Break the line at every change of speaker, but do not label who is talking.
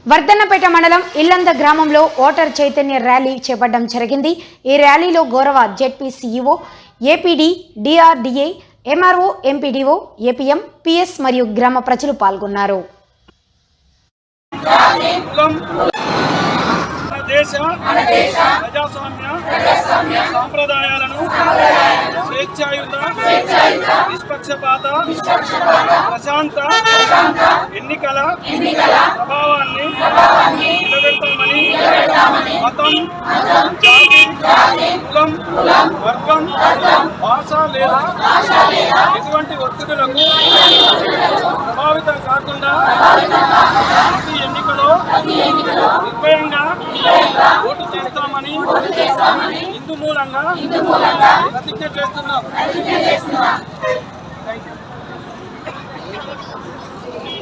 వర్ధన్నపేట మండలం ఇల్లంద గ్రామంలో voter Chaitanya rally చేపట్టడం జరిగింది। ఈ ర్యాలీలో గౌరవ ZP CEO, APD, DRDA, MRO, MPDO, APM, PS మరియు గ్రామ ప్రజలు పాల్గొన్నారు।
నిష్పక్షపాత ప్రశాంత ఎన్నికల ప్రభావాన్ని నిలబెడతామని మతం, జాతి, కులం, వర్గం, భాష లేదా ఎటువంటి ఒత్తిడులకు ప్రభావితం కాకుండా ప్రతి ఎన్నికలో నిర్భయంగా ఓటు చేస్తామని ఇందు మూలంగా ప్రతిజ్ఞ చేస్తున్నాం।